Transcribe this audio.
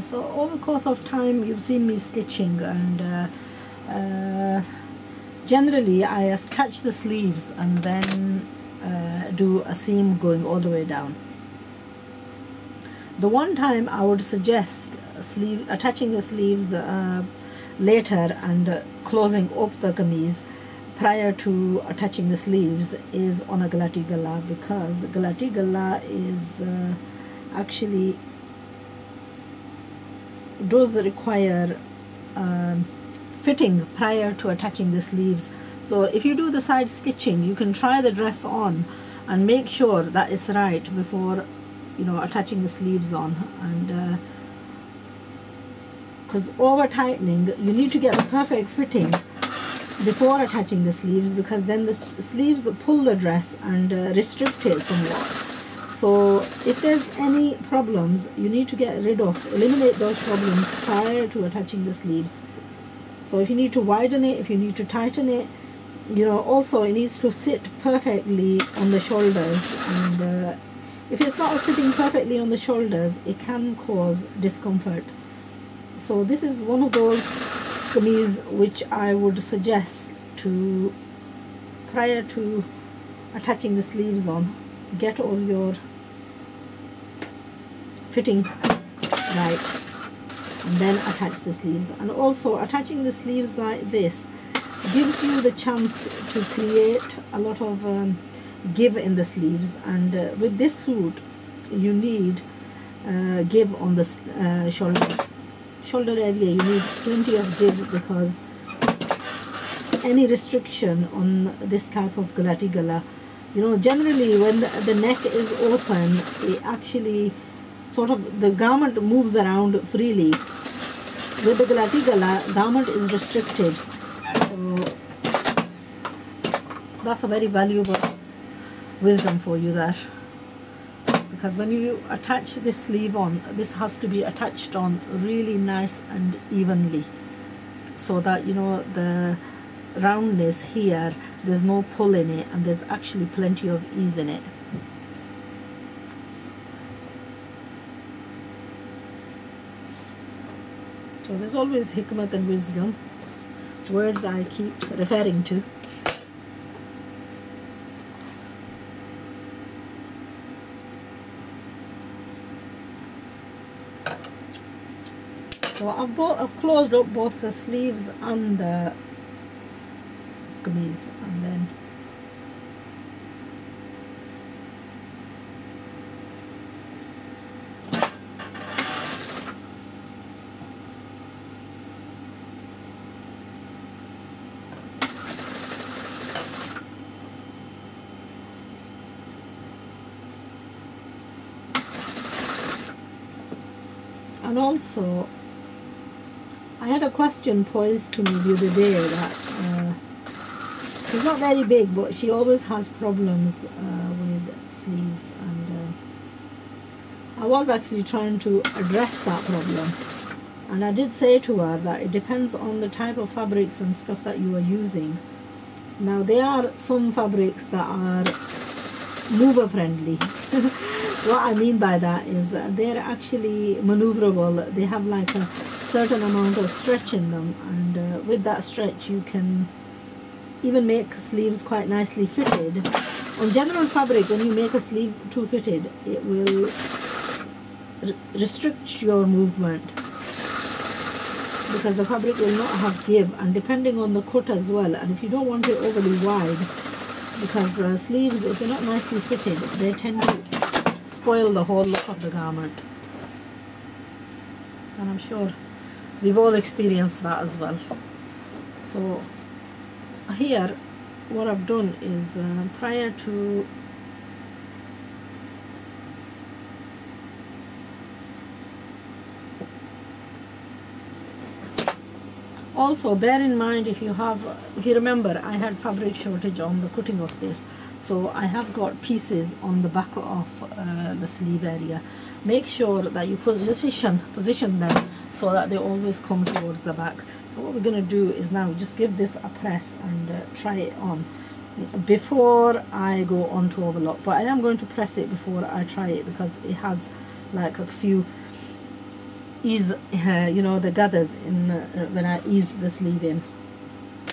So over the course of time you've seen me stitching, and generally I attach the sleeves and then do a seam going all the way down. The one time I would suggest attaching the sleeves later and closing up the kameez prior to attaching the sleeves is on a galati gala, because galati gala is actually does require fitting prior to attaching the sleeves. So if you do the side stitching, you can try the dress on and make sure that it's right before, you know, attaching the sleeves on. And because over tightening, you need to get the perfect fitting before attaching the sleeves, because then the sleeves pull the dress and restrict it somewhat. So if there's any problems, you need to eliminate those problems prior to attaching the sleeves. So if you need to widen it, if you need to tighten it, you know, also it needs to sit perfectly on the shoulders, and if it's not sitting perfectly on the shoulders, it can cause discomfort. So this is one of those kameez which I would suggest to, prior to attaching the sleeves on, get all your fitting right and then attach the sleeves. And also attaching the sleeves like this gives you the chance to create a lot of give in the sleeves, and with this suit you need give on the shoulder area. You need plenty of give, because any restriction on this type of galati gala, you know, generally when the neck is open, it actually sort of, the garment moves around freely. With the galati gala, garment is restricted. So that's a very valuable wisdom for you there, because when you attach this sleeve on, this has to be attached on really nice and evenly, so that, you know, the roundness here, there's no pull in it, and there's actually plenty of ease in it. So there's always hikmat and wisdom, words I keep referring to. So I've closed up both the sleeves and the kameez, and then and also I had a question posed to me the other day that she's not very big, but she always has problems with sleeves, and I was actually trying to address that problem. And I did say to her that it depends on the type of fabrics and stuff that you are using. Now there are some fabrics that are mover friendly. What I mean by that is they're actually maneuverable. They have like a certain amount of stretch in them, and with that stretch you can even make sleeves quite nicely fitted. On general fabric, when you make a sleeve too fitted, it will restrict your movement, because the fabric will not have give, and depending on the cut as well. And if you don't want it overly wide, because sleeves, if they're not nicely fitted, they tend to spoil the whole look of the garment, and I'm sure we've all experienced that as well. So here what I've done is prior to also bear in mind, if you remember, I had fabric shortage on the cutting of this, so I have got pieces on the back of the sleeve area. Make sure that you position them so that they always come towards the back. So what we're going to do is now just give this a press and try it on before I go on to overlock. But I am going to press it before I try it, because it has like a few ease, you know, the gathers in when I ease the sleeve in.